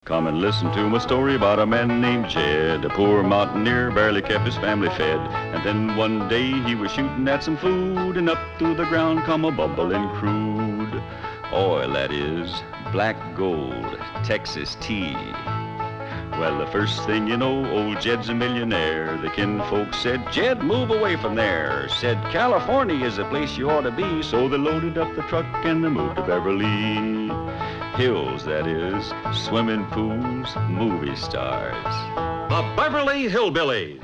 Come and listen to my story about a man named Jed. A poor mountaineer barely kept his family fed. And then one day he was shooting at some food, and up through the ground come a bubbling crude oil, that is, black gold, Texas tea. Well, the first thing you know, old Jed's a millionaire. The kinfolk said, Jed, move away from there. Said, California is the place you ought to be. So they loaded up the truck and they moved to Beverly Hills, that is, swimming pools, movie stars. The Beverly Hillbillies.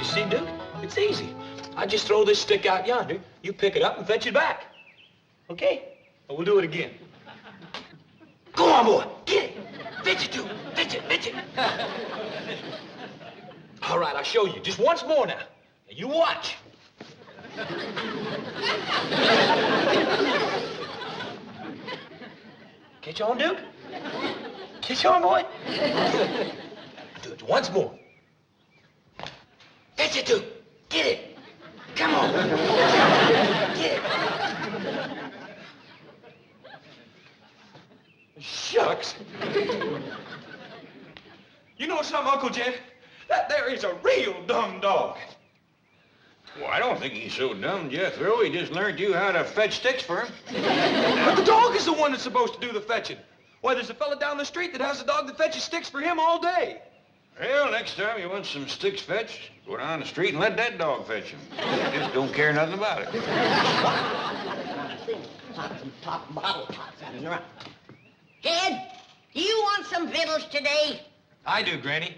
See, Duke, it's easy. I just throw this stick out yonder, you pick it up and fetch it back. Okay? Well, we'll do it again. Go on, boy. Get it. Fetch it, Duke. Fetch it. All right, I'll show you. Just once more now. Now, you watch. Catch on, Duke? Catch on, boy? Do it once more. Fetch it, Duke. Get it. Come on. Get it. Shucks. You know something, Uncle Jed? That there is a real dumb dog. Well, I don't think he's so dumb, Jethro. He just learned you how to fetch sticks for him. But the dog is the one that's supposed to do the fetching. Why, there's a fella down the street that has a dog that fetches sticks for him all day. Well, next time you want some sticks fetched, go down the street and let that dog fetch them. He just don't care nothing about it. Some top bottle tops running around. Jed, do you want some victuals today? I do, Granny.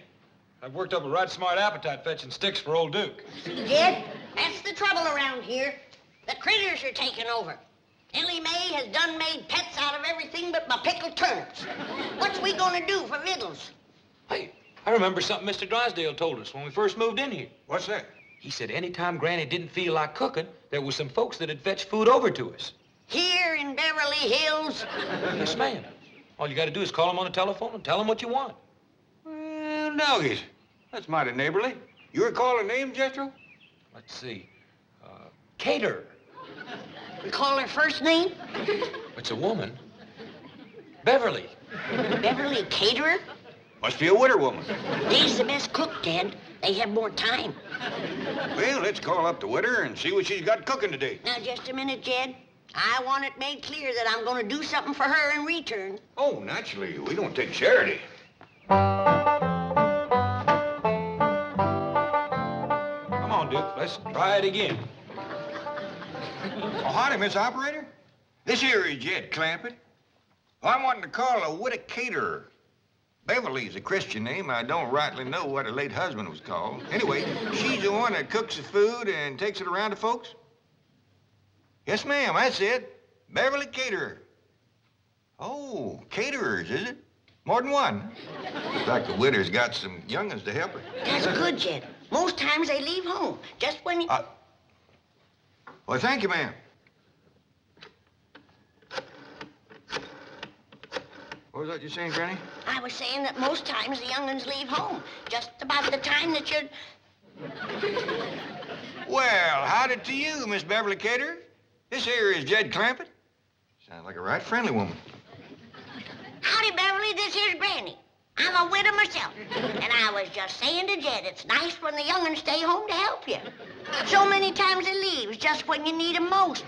I've worked up a right smart appetite fetching sticks for old Duke. See, Jed, that's the trouble around here. The critters are taking over. Ellie Mae has done made pets out of everything but my pickled turnips. What's we gonna do for victuals? Hey, I remember something Mr. Drysdale told us when we first moved in here. What's that? He said anytime Granny didn't feel like cooking, there was some folks that'd fetch food over to us. Here in Beverly Hills? Yes, ma'am. All you gotta do is call them on the telephone and tell them what you want. Well, doggies. That's mighty neighborly. You recall her name, Jethro? Let's see. Cater. We call her first name? It's a woman. Beverly. Beverly Caterer? Must be a widder woman. They's the best cook, Ted. They have more time. Well, let's call up the widder and see what she's got cooking today. Now, just a minute, Jed. I want it made clear that I'm going to do something for her in return. Oh, naturally. We don't take charity. Come on, Duke. Let's try it again. Oh, howdy, Miss Operator. This here is Jed Clampett. I'm wanting to call a widder caterer. Beverly's a Christian name. I don't rightly know what her late husband was called. Anyway, she's the one that cooks the food and takes it around to folks. Yes, ma'am, that's it. Beverly Caterer. Oh, caterers, is it? More than one. Looks like the widder's got some young'uns to help her. That's good, Jed. Most times they leave home, just when you... Well, thank you, ma'am. What was that you saying, Granny? I was saying that most times the young'uns leave home, just about the time that you're... Well, howdy to you, Miss Beverly Caterer. This here is Jed Clampett. Sounds like a right friendly woman. Howdy, Beverly, this here's Granny. I'm a widow myself. And I was just saying to Jed, it's nice when the young'uns stay home to help you. So many times they leave just when you need 'em most.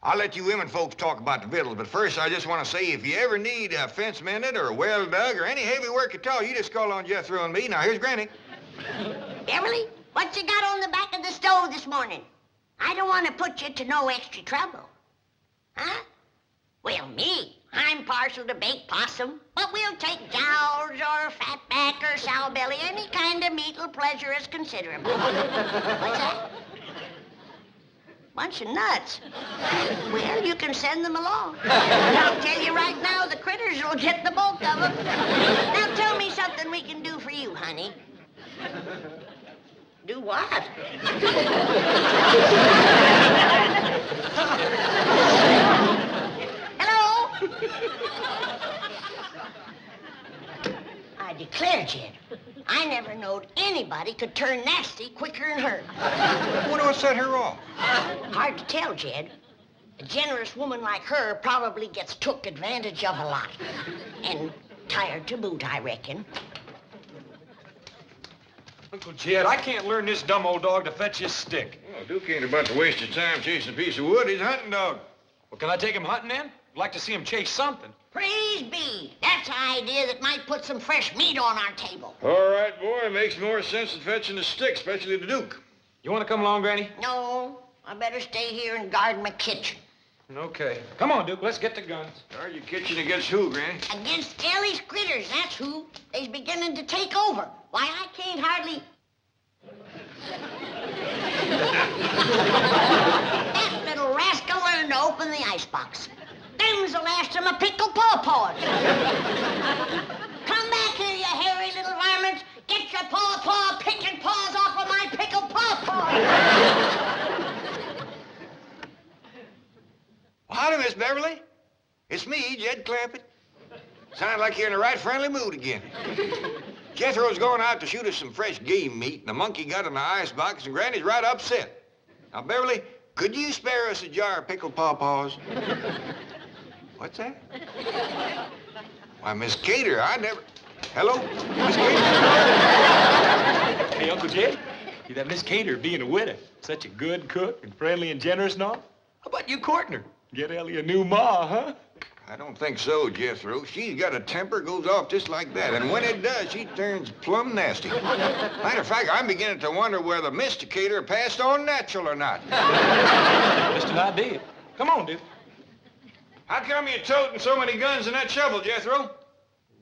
I'll let you women folks talk about the victuals, but first I just want to say if you ever need a fence mended or well dug or any heavy work at all, you just call on Jethro and me. Now, here's Granny. Beverly, what you got on the back of the stove this morning? I don't want to put you to no extra trouble. Huh? Well, me, I'm partial to baked possum, but we'll take jowls or fatback or sowbelly, any kind of meat'll pleasure us considerably. What's that? Bunch of nuts. Well, you can send them along. And I'll tell you right now, the critters will get the bulk of them. Now tell me something we can do for you, honey. Do what? Hello? I declare, Jed, I never knowed anybody could turn nasty quicker than her. Wonder what set her off? Hard to tell, Jed. A generous woman like her probably gets took advantage of a lot. And tired to boot, I reckon. Uncle Jed, I can't learn this dumb old dog to fetch his stick. Oh, Duke ain't about to waste your time chasing a piece of wood. He's a hunting dog. Well, can I take him hunting then? I'd like to see him chase something. Praise be. That's an idea that might put some fresh meat on our table. All right, boy. It makes more sense than fetching a stick, especially the Duke. You want to come along, Granny? No, I better stay here and guard my kitchen. Okay. Come on, Duke. Let's get the guns. Guard your kitchen against who, Granny? Against Ellie's critters, that's who. They's beginning to take over. Why, I can't hardly... That little rascal learned to open the icebox. Them's the last of my pickled pawpaws. Come back here, you hairy little varmints. Get your picking paws off of my pickled pawpaws. Well, howdy, Miss Beverly. It's me, Jed Clampett. Sounds like you're in the right friendly mood again. Jethro's going out to shoot us some fresh game meat, and the monkey got in the icebox, and Granny's right upset. Now, Beverly, could you spare us a jar of pickled pawpaws? What's that? Why, Miss Cater, I never... Hello, Miss Cater? Hey, Uncle Jed, see that Miss Cater being a widow, such a good cook and friendly and generous and all? How about you courting her? Get Ellie a new ma, huh? I don't think so, Jethro. She's got a temper, goes off just like that. And when it does, she turns plumb nasty. Matter of fact, I'm beginning to wonder whether Mr. Cater passed on natural or not. Just an idea. Come on, Duke. How come you're toting so many guns and that shovel, Jethro?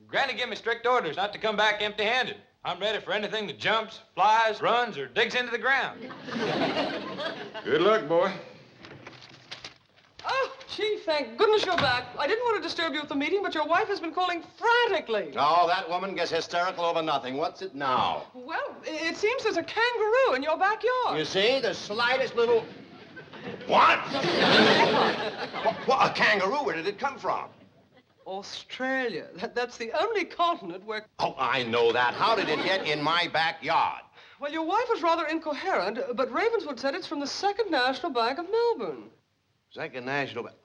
Granny gave me strict orders not to come back empty-handed. I'm ready for anything that jumps, flies, runs, or digs into the ground. Good luck, boy. Oh, gee, thank goodness you're back. I didn't want to disturb you at the meeting, but your wife has been calling frantically. Oh, that woman gets hysterical over nothing. What's it now? Well, it seems there's a kangaroo in your backyard. You see, the slightest little... What? What? A kangaroo? Where did it come from? Australia. That's the only continent where... Oh, I know that. How did it get in my backyard? Well, your wife was rather incoherent, but Ravenswood said it's from the Second National Bank of Melbourne. Second National Bank.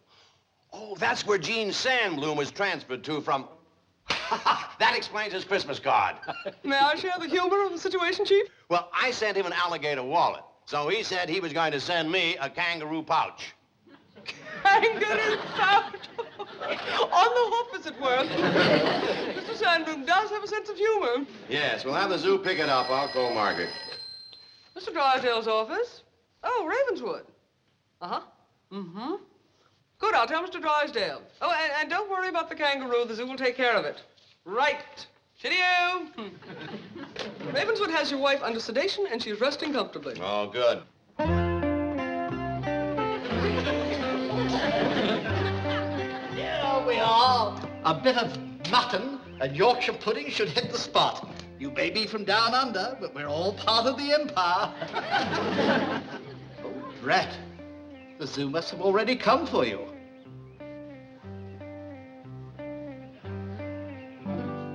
Oh, that's where Gene Sandbloom was transferred to from... That explains his Christmas card. May I share the humor of the situation, Chief? Well, I sent him an alligator wallet, so he said he was going to send me a kangaroo pouch. Kangaroo pouch. On the hoof, as it were. Mr. Sandbloom does have a sense of humor. Yes, we'll have the zoo pick it up. I'll call Margaret. Mr. Drysdale's office? Oh, Ravenswood. Uh-huh. Mm-hmm. Good, I'll tell Mr. Drysdale. Oh, and don't worry about the kangaroo. The zoo will take care of it. Right. Cheerio. Ravenswood has your wife under sedation, and she's resting comfortably. Oh, good. Here we are. A bit of mutton and Yorkshire pudding should hit the spot. You may be from down under, but we're all part of the empire. Oh, drat. The zoo must have already come for you.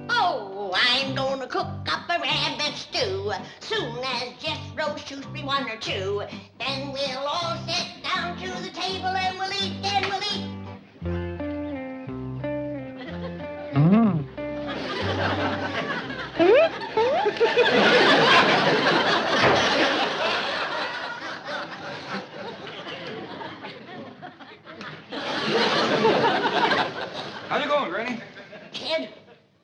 Oh, I'm gonna cook up a rabbit stew. Soon as Jethro shoots me one or two, then we'll all sit down to the table and we'll eat, and we'll eat. How's it going, Granny? Kid,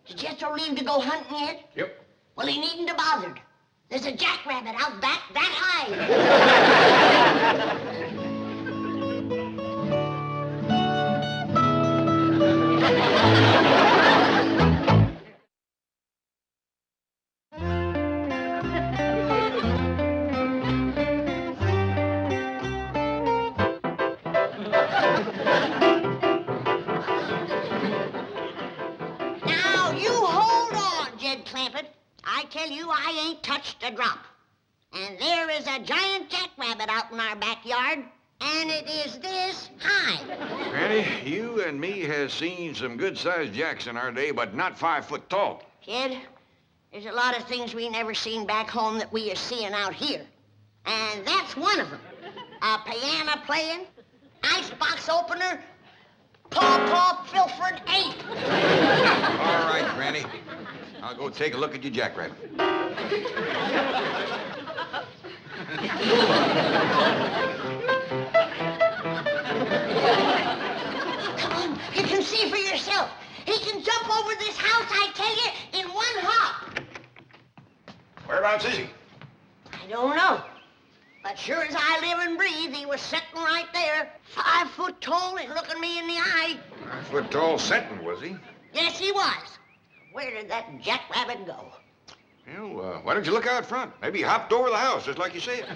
did Jethro leave to go hunting yet? Yep. Well, he needn't have bothered. There's a jackrabbit out back that high. Clampett. I tell you, I ain't touched a drop. And there is a giant jackrabbit out in our backyard, and it is this high. Granny, you and me has seen some good-sized jacks in our day, but not 5 foot tall. Kid, there's a lot of things we never seen back home that we are seeing out here. And that's one of them. A piano playing, icebox opener, paw Filford ape. All right, Granny. I'll go take a look at your jackrabbit. Come on, you can see for yourself. He can jump over this house, I tell you, in one hop. Whereabouts is he? I don't know. But sure as I live and breathe, he was sitting right there, 5 foot tall and looking me in the eye. 5 foot tall setting, was he? Yes, he was. Where did that jackrabbit go? Well, why don't you look out front? Maybe he hopped over the house, just like you said.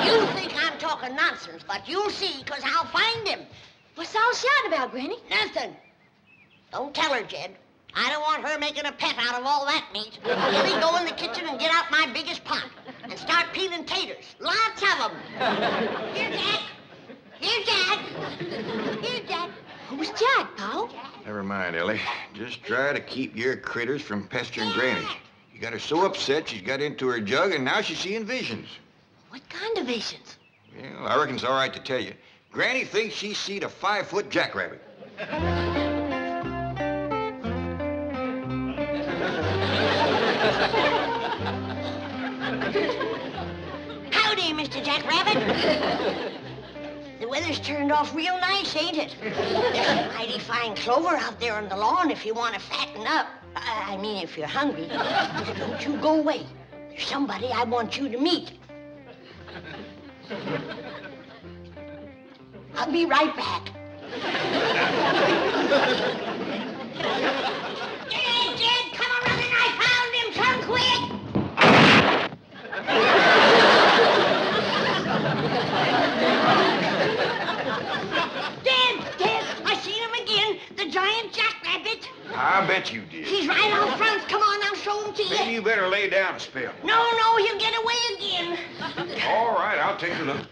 You think I'm talking nonsense, but you'll see, 'cause I'll find him. What's all shouting about, Granny? Nothing. Don't tell her, Jed. I don't want her making a pet out of all that meat. Let me go in the kitchen and get out my biggest pot and start peeling taters. Lots of them. Here, Jack. Here, Jack. Here, Jack. Who's Jack, Pa? Never mind, Ellie. Just try to keep your critters from pestering Granny. You got her so upset she's got into her jug, and now she's seeing visions. What kind of visions? Well, I reckon it's all right to tell you. Granny thinks she's seen a 5 foot jackrabbit. Howdy, Mr. Jackrabbit. The weather's turned off real nice, ain't it? There's some mighty fine clover out there on the lawn if you want to fatten up. I mean, if you're hungry. Don't you go away. There's somebody I want you to meet. I'll be right back. Jed, come a running. I found him. Come quick. Dad, I seen him again. The giant jackrabbit. I bet you did. He's right out front. Come on, I'll show him to you. Maybe you better lay down a spell. No, he'll get away again. All right, I'll take a look.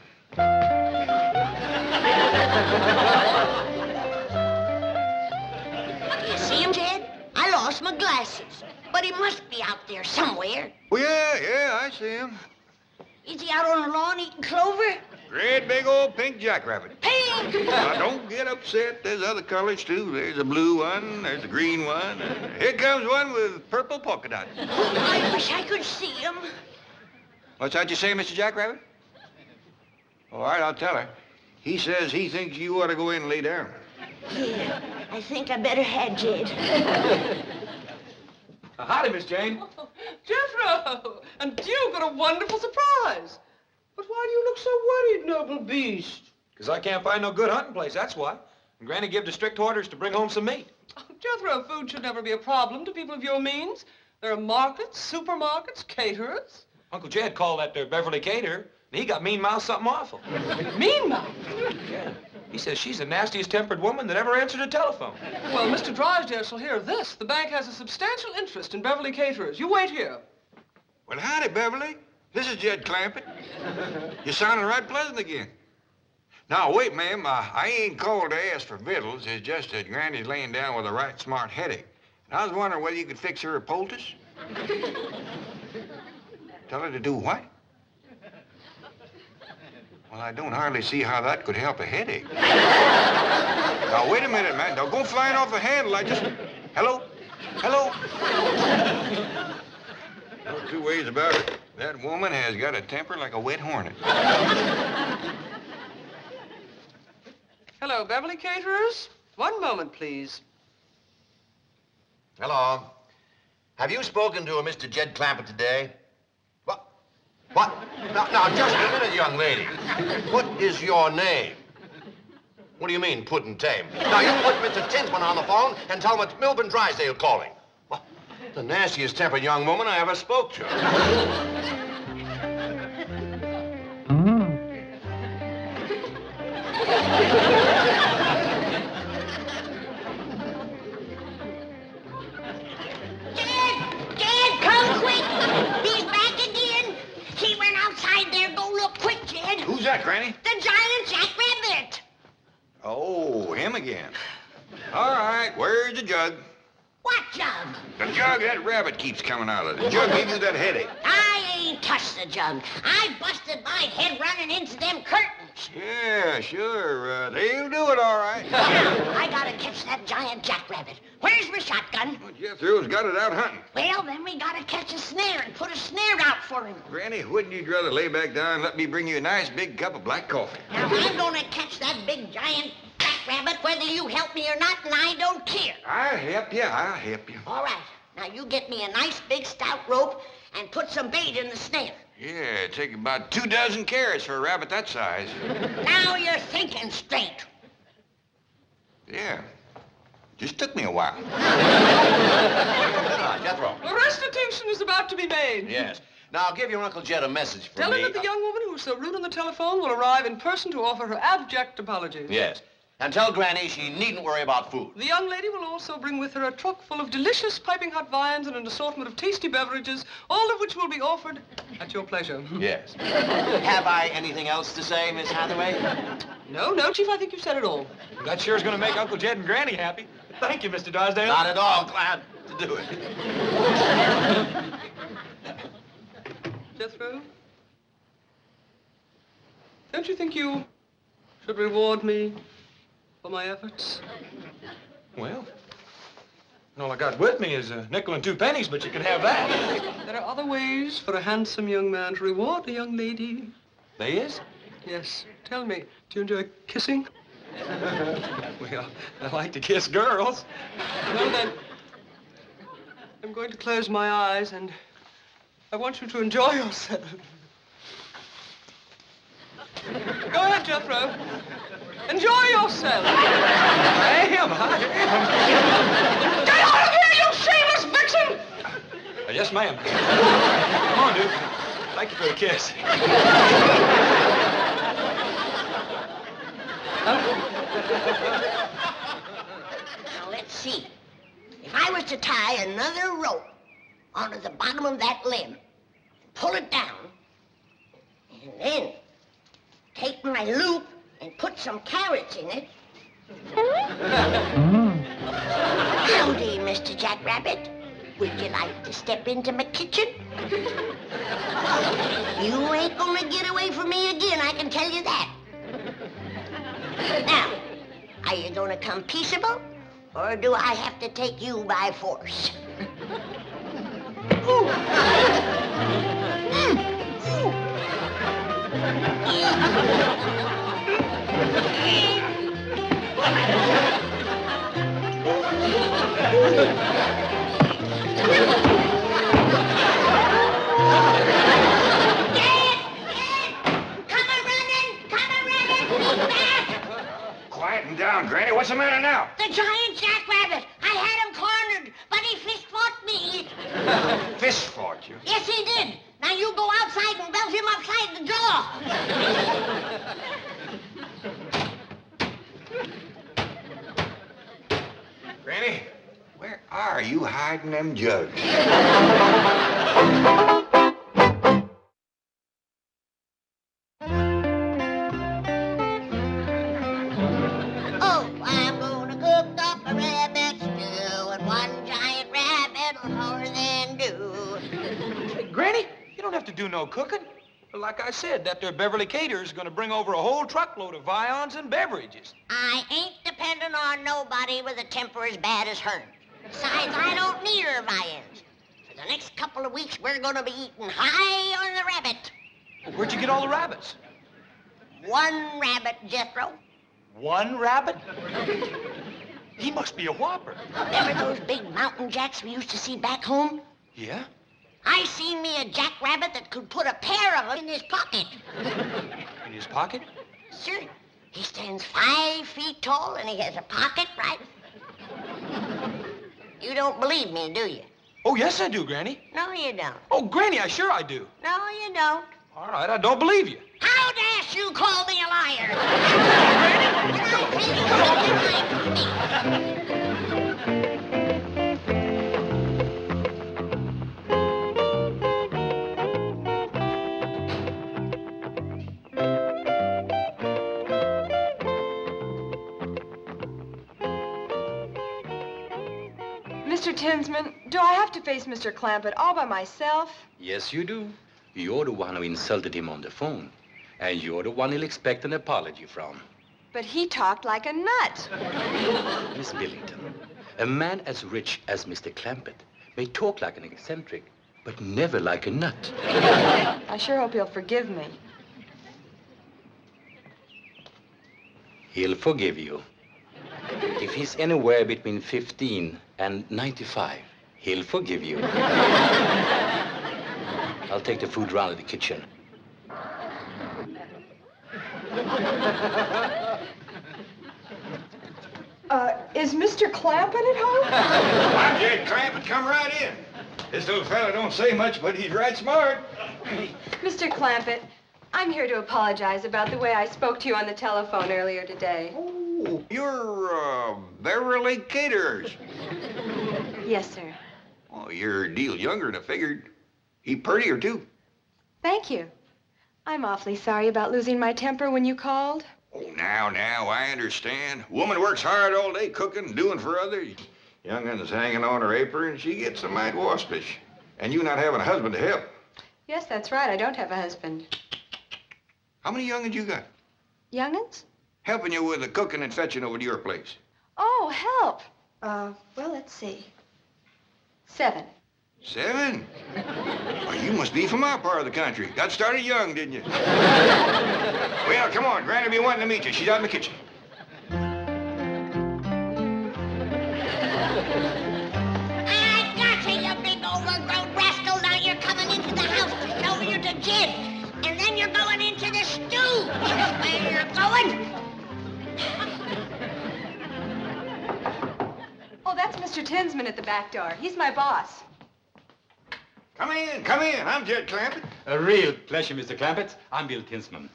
You see him, Jed? I lost my glasses. But he must be out there somewhere. Well, yeah, I see him. Is he out on the lawn eating clover? Great big old pink jackrabbit. Pink! Now, don't get upset. There's other colors, too. There's a blue one, there's a green one. Here comes one with purple polka dots. I wish I could see him. What's that you say, Mr. Jackrabbit? All right, I'll tell her. He says he thinks you ought to go in and lay down. Yeah, I think I better had Jed. Howdy, Miss Jane. Oh, Jethro! And you got a wonderful surprise. But why do you look so worried, noble beast? Because I can't find no good hunting place, that's why. And Granny gave the strict orders to bring home some meat. Oh, Jethro, food should never be a problem to people of your means. There are markets, supermarkets, caterers. Uncle Jed called that there Beverly caterer, and he got mean-mouthed something awful. Mean-mouthed? Yeah. He says she's the nastiest tempered woman that ever answered a telephone. Well, Mr. Drysdale shall hear this. The bank has a substantial interest in Beverly caterers. You wait here. Well, howdy, Beverly. This is Jed Clampett. You're sounding right pleasant again. Now, wait, ma'am. I ain't called to ask for victuals. It's just that Granny's laying down with a right smart headache. And I was wondering whether you could fix her a poultice. Tell her to do what? Well, I don't hardly see how that could help a headache. Now, wait a minute, man. Don't go flying off the handle. Hello? Hello? No two ways about it. That woman has got a temper like a wet hornet. Hello, Beverly caterers. One moment, please. Hello. Have you spoken to a Mr. Jed Clampett today? What? Now, just a minute, young lady. What is your name? What do you mean, put and tame? Now, you put Mr. Tinsman on the phone and tell him it's Milburn Drysdale calling. Well, the nastiest tempered young woman I ever spoke to. Jed, Who's that, Granny? The giant Jackrabbit. Oh, him again. All right, where's the jug? What jug? The jug that rabbit keeps coming out of. The jug gave you that headache. I ain't touched the jug. I busted my head running into them curtains. Yeah, sure. They'll do it all right. Now, I gotta catch that giant Jackrabbit. Where's my shotgun? Well, Jethro's got it out hunting. Well, then we gotta catch a snare and put a snare out for him. Granny, wouldn't you rather lay back down and let me bring you a nice big cup of black coffee? Now, I'm gonna catch that big giant Jackrabbit whether you help me or not, and I don't care. I'll help you. I'll help you. All right. Now, you get me a nice big stout rope and put some bait in the snare. Yeah, it'd take about 2 dozen carrots for a rabbit that size. Now you're thinking straight. Yeah. Just took me a while. Jethro. A restitution is about to be made. Yes. Now, give your Uncle Jed a message for Tell me. him that the young woman who was so rude on the telephone will arrive in person to offer her abject apologies. Yes. And tell Granny she needn't worry about food. The young lady will also bring with her a truck full of delicious piping hot viands and an assortment of tasty beverages, all of which will be offered at your pleasure. Yes. Have I anything else to say, Miss Hathaway? No, Chief, I think you've said it all. That sure is going to make Uncle Jed and Granny happy. Thank you, Mr. Drysdale. Not at all. Glad to do it. Jethro? Don't you think you should reward me for my efforts? Well, all I got with me is a nickel and 2 pennies, but you can have that. There are other ways for a handsome young man to reward a young lady. There is? Yes. Tell me, do you enjoy kissing? Well, I like to kiss girls. Well, then, I'm going to close my eyes, and I want you to enjoy yourself. Go ahead, Jethro. Enjoy yourself. I am. Get out of here, you shameless vixen! Yes, ma'am. Come on, Duke. Thank you for the kiss. Now, let's see. If I was to tie another rope onto the bottom of that limb, pull it down, and then take my loop and put some carrots in it. Howdy, Mr. Jackrabbit. Would you like to step into my kitchen? You ain't gonna get away from me again, I can tell you that. Now, are you gonna come peaceable, or do I have to take you by force? Ooh. Ooh. Quieten down, Granny. What's the matter now? The giant Jackrabbit. I had him cornered, but he fist-fought me. Fist fought you. Yes, he did. Now you go outside and belt him upside the jaw. Granny, where are you hiding them jugs? Oh, I'm gonna cook up a rabbit stew, and one giant rabbit will more than do. Hey, Granny, you don't have to do no cooking. Like I said, that there Beverly caterer's gonna bring over a whole truckload of viands and beverages. I ain't depending on nobody with a temper as bad as hers. Besides, I don't need her viands. For the next couple of weeks, we're gonna be eating high on the rabbit. Well, where'd you get all the rabbits? One rabbit, Jethro. One rabbit? He must be a whopper. Remember those big mountain jacks we used to see back home? Yeah? I seen me a jackrabbit that could put a pair of them in his pocket. In his pocket? Sure. He stands 5 feet tall and he has a pocket, right? You don't believe me, do you? Oh, yes, I do, Granny. No, you don't. Oh, Granny, I do. No, you don't. All right, I don't believe you. How dare you call me a liar? Mr. Tinsman, do I have to face Mr. Clampett all by myself? Yes, you do. You're the one who insulted him on the phone. And you're the one he'll expect an apology from. But he talked like a nut. Miss Billington, a man as rich as Mr. Clampett may talk like an eccentric, but never like a nut. I sure hope he'll forgive me. He'll forgive you. If he's anywhere between 15 and 95, he'll forgive you. I'll take the food round to the kitchen. Is Mr. Clampett at home? I'm Jed Clampett. Come right in. This little fella don't say much, but he's right smart. Mr. Clampett, I'm here to apologize about the way I spoke to you on the telephone earlier today. Oh, you're, Beverly Caterers. Yes, sir. Oh, you're a deal younger than I figured. He prettier, too. Thank you. I'm awfully sorry about losing my temper when you called. Oh, now, I understand. Woman works hard all day cooking, doing for others. Young'un's hanging on her apron, she gets a mite waspish. And you not having a husband to help. Yes, that's right. I don't have a husband. How many young'uns you got? Young'uns? Helping you with the cooking and fetching over to your place. Oh, help. Well, let's see. 7. 7? Well, you must be from our part of the country. Got started young, didn't you? Well, come on. Granny be wanting to meet you. She's out in the kitchen. I gotcha, you big overgrown rascal. Now you're coming into the house to show you to Jed. And then you're going into the stew. That's where you're going. Oh, that's Mr. Tinsman at the back door. He's my boss. Come in, come in. I'm Jed Clampett. A real pleasure, Mr. Clampett. I'm Bill Tinsman.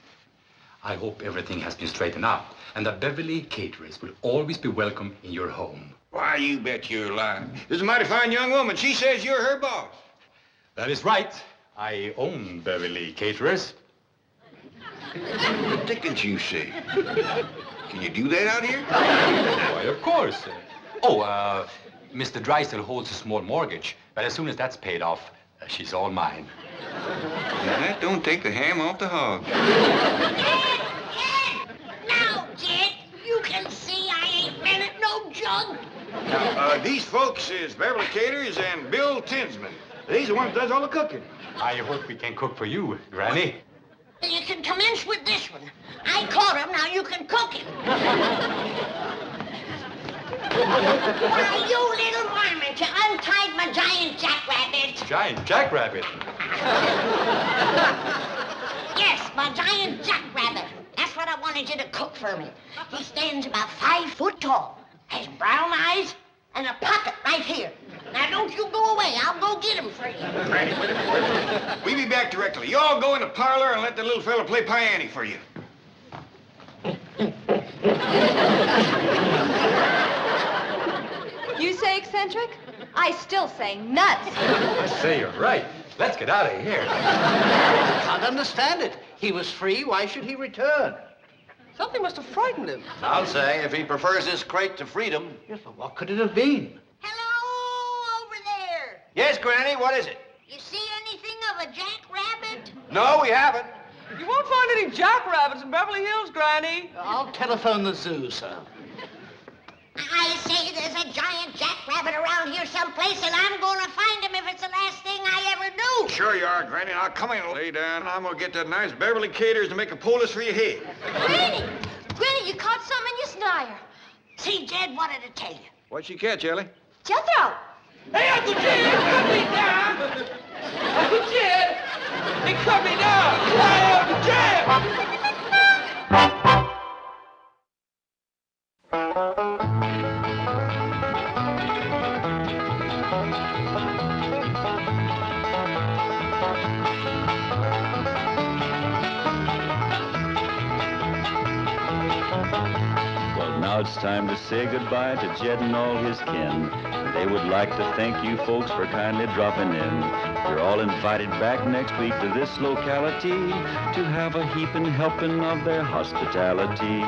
I hope everything has been straightened out and that Beverly Caterers will always be welcome in your home. Why, you bet you're lying. This is a mighty fine young woman. She says you're her boss. That is right. I own Beverly Caterers. What the dickens you say? Can you do that out here? Why, of course. Mr. Drysdale holds a small mortgage, but as soon as that's paid off, she's all mine. Now, that don't take the ham off the hog. Jed! Now, Jed, you can see I ain't been at no jug. Now, these folks is Beverly Caters and Bill Tinsman. These are the ones that does all the cooking. I hope we can cook for you, Granny. You can commence with this one. I caught him, now you can cook him. Why, you little varmint, you untied my giant jackrabbit. Giant Jackrabbit? Yes, my giant jackrabbit. That's what I wanted you to cook for me. He stands about 5 foot tall, has brown eyes, and a pocket right here. Now, don't you go away. I'll go get him for you. We'll be back directly. You all go in the parlor and let the little fella play piano for you. You say eccentric? I still say nuts. I say you're right. Let's get out of here. I can't understand it. He was free. Why should he return? Something must have frightened him. I'll say, if he prefers this crate to freedom. Yes, but what could it have been? Hello, over there. Yes, Granny, what is it? You see anything of a jackrabbit? No, we haven't. You won't find any jackrabbits in Beverly Hills, Granny. I'll telephone the zoo, sir. I say there's a giant jackrabbit around here someplace, and I'm going to find him if it's the last thing I ever do. Sure you are, Granny. Now, come in, lay down, and I'm going to get that nice Beverly Caters to make a poultice for your head. Granny! Granny, you caught something in your snire. See, Jed wanted to tell you. What'd she catch, Ellie? Jethro! Hey, Uncle Jed, cut me down! Uncle Jed, they cut me down! Why, Uncle Jed? Well, now it's time to say goodbye to Jed and all his kin. They would like to thank you folks for kindly dropping in. You're all invited back next week to this locality to have a heaping helping of their hospitality.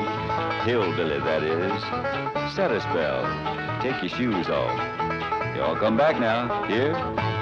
Hillbilly, that is. Set a spell. Take your shoes off. You all come back now. Here?